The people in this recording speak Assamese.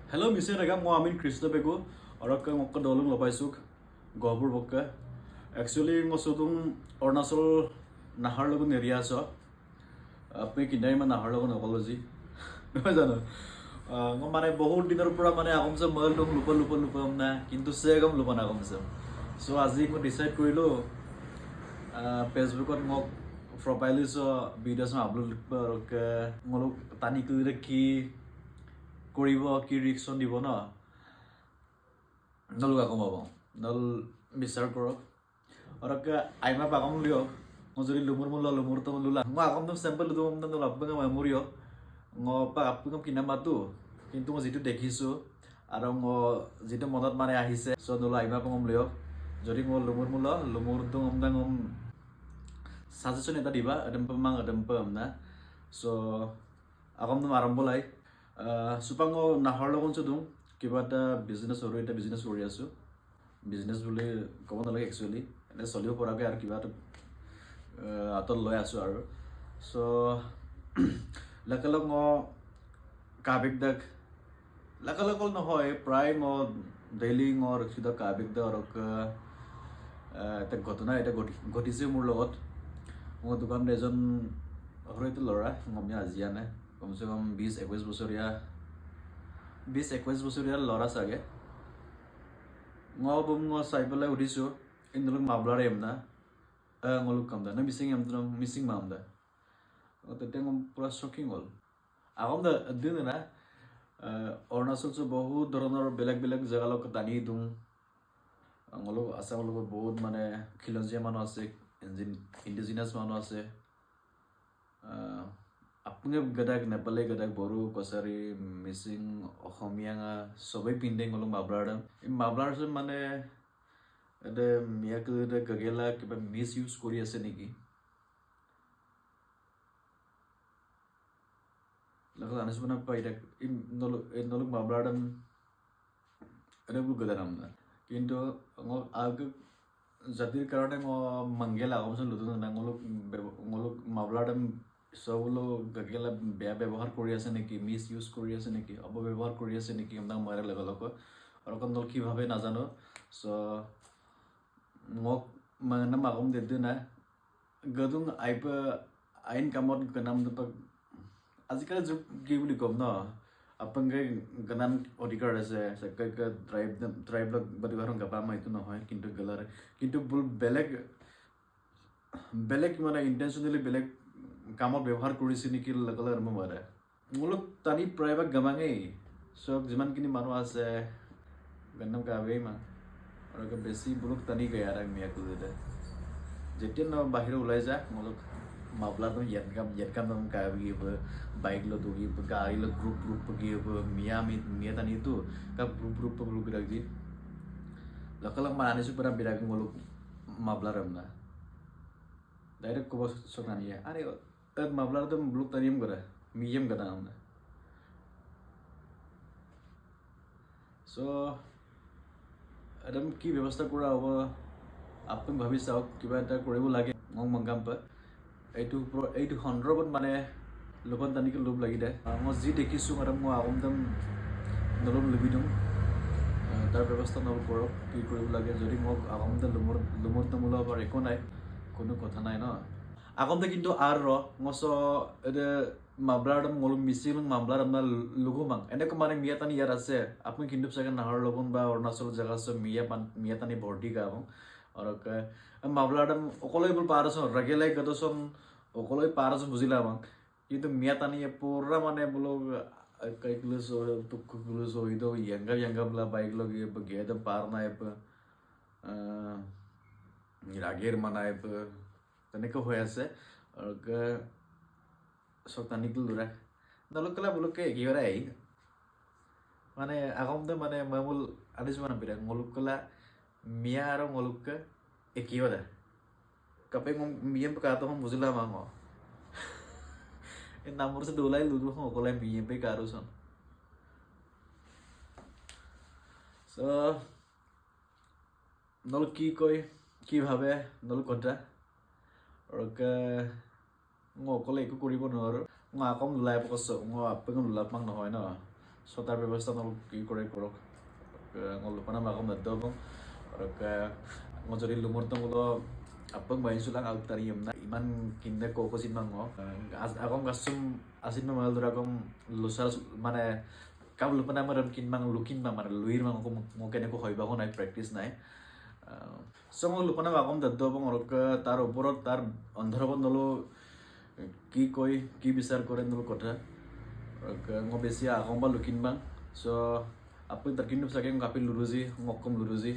Hello, Mr. Regam, Moamin Christopego, or a Mokadolum Lopaisuk, Gobur Boka. Actually, Mosodum or Nasol Naharlogun area so. Making diamond Naharlogun apology. No, মানে বহুত দিনৰ পৰা মানে আগমছে মলডম লুপম না কিন্তু সেগম লুপন আগমছে সো আজি মই ডিসাইড কৰিলো ফেসবুকত মোক প্ৰফাইলিছ ভিডিঅ'ছ আপলোড কৰক মলক টানি কৰিলে কি কৰিব কি ৰিঅ্যাকশন দিব ন নলগা কমাব নল বিচাৰ কৰক অৰক আইমা পাগম লিয়ক মই যদি লুমুৰ তো লুলা মই আগম চেম্পল লুম নল আপঙ্গা মেমৰিও মই আপঙ্গা কিনা মাতো কিন্তু মই যেটো দেখিছো আৰু মই যেটো মনত মানে আহিছে সো নল আইমা কম লিয়ক যদি মই লুমুৰ তো আমদাম সাজেশন এটা দিবা এডম্পাম না সো আগম আৰম্ভ লাই সুপাঙ্গ নাহৰ লগন চুদুম কিবা এটা বিজনেস কৰি আছো বিজনেস বুলি ক'ব নালাগে একচুয়ালি এনে চলিব পৰাকে আৰু কিবা এটা আতল লৈ আছো আৰু সো লাকলক ম কাবিক দাক লাকলকল নহয় প্ৰায় ম ডেইলি মৰ কিবা কাবিক দা আৰু এটা ঘটনা এটা ঘটিছে মোৰ লগত মোৰ দোকানত এজন হয়তো লৰা মই আজিয়া নাই কমসে কম 20-21 বছৰীয়া লৰা চাগে মই চাই পেলাই উঠিছো ইন্দলক মাবলাৰ এমনা ngoluk kamda na missing mamda তেতিয়া পুৰা শকিং হল আগম দিন না অৰুণাচল বহুত ধৰণৰ বেলেগ জায়গালক টানি দিওঁ ngoluk আসামৰ লগত বহুত মানে খিলঞ্জীয়া মানুহ আছে ইন্ডিজিনাস মানুহ আছে আপুনি গদাক নেপালী গদাক বড়ো কছাৰী মিচিং অসমীয়া সबै পিন্ধে ngoluk মাবলাৰ মানে এতে মিয়াক গগেলা কিবা মিস ইউজ কৰি আছে নেকি লগা আনিছ বনা পাইটা নলক মাবলাৰডম এনে গদাৰাম না কিন্তু আগ জাতিৰ কাৰণে মংগেল আগমছন লুদন না ngoluk মাবলাৰডম সবলো গগেলা বেয়া ব্যৱহাৰ কৰি আছে নেকি মিস ইউজ কৰি আছে নেকি অপব্যৱহাৰ কৰি আছে নেকি আমদা মাৰে লেভেলক আৰু কন্দল কি ভাবে নাজানো সো মোক মানে মাগম দেদে না গদুং আইন কামত গনাম দপক আজিকালি যুগ কি বুলি কম ন আপঙ্গে গনান অধিকাৰ আছে সকৈ ট্ৰাইব বদিবাৰং গাপা মাইতো নহয় কিন্তু গলাৰ কিন্তু বেলেগ মানে ইন্টেনশনালি বেলেগ কামত ব্যৱহাৰ কৰিছে নেকি লগলাৰ মাৰে মুলক টানি প্ৰায়ভাগ গমাঙেই সব যিমানখিনি মানুহ আছে গন্নম কাবেই মা আৰু বেছি বুলক টানি গয়া আৰু মিয়াকু দে যেতিয়া ন বাহিৰ ওলাই যা মুলক মাবলাটো ইয়াতকাম কাবি বাইক লো দুগি গাড়ী লো গ্ৰুপ গি মিয়া টানি তো কাপ গ্ৰুপ বিৰাগ দি লকলক মানিছো পৰা বিৰাগ মুলক মাবলাৰম না ডাইৰেক্ট কব সকানিয়া আৰে মাবলাৰ তো ব্লুক তানিম কৰে মিয়াম গদা আমনা সো এদম কি ব্যৱস্থা কৰা হ'ব আপুনি ভাবি চাওক কিবা এটা কৰিব লাগে মই মংগাম পা এইটো সন্দৰ্ভত মানে লোকন তানিকে লোভ লাগি দে মই যি দেখিছো মানে মই আগমদম নলম লুবি দিওঁ তাৰ ব্যৱস্থা নল কৰক কি কৰিব লাগে যদি মোক আগমদম লুমৰ তমুলা বা একো নাই কোনো কথা নাই ন আগমতে কিন্তু আর মস এদে মাবলারডম ngoluk মিসিং মাবলারডম না লুগুমাং এনেক মানে মিয়াতানি ইয়ার আছে আপনি কিন্তু সাগে নাহর লগন বা অৰুণাচল জায়গা সব মিয়াতানি ভর্তি গাবং আর মাবলারডম অকলই বল পারছ রগেলাই গদসন অকলই পারছ বুঝিলাম কিন্তু মিয়াতানি পুরা মানে বলো কাইকলস তুকুলস ওইদো ইয়াঙ্গা বলা বাইক লগে গেদম পার নাই রাগের মানায় তেনেকৈ হৈ আছে আৰু সতানিকল দুৰা নলকলা বুলকে একিবাৰে আহি মানে আগমতে মানে মামুল আদিছ মানে বিৰা ngolukala মিয়া আৰু ngolukka একিবাৰে কাপে মিয়াম কাটো হম বুজিলা মাং এই নামৰ সে দলাই লুদু হম অকলাই মিয়াম পে কাৰুছন সো নল কি কয় কি ভাবে নল কথা আৰু মই অকলে একো কৰিব নোৱাৰো মই আকম লুলাই পকছ মই আপেকম লুলাপাং নহয় ন so tar ব্যবস্থা নল কি কৰে কৰক ngolupana magam dadobong ngojori lumur tonglo apang bayin sulang al tariyam na iman kinde koko sin mango agom gasum asin mamal duragom lusal mane kam lupana maram kin mang lukin mang mane luir mang ko mokene ko hoiba ko nai practice nai so ngolupana magam dadobong tar oporot tar ondhorobon nolo কি কই কি বিচার করে নল কথা ngo besia agom ba lukin bang so apun terkini saking kapil luruzi ngokom luruzi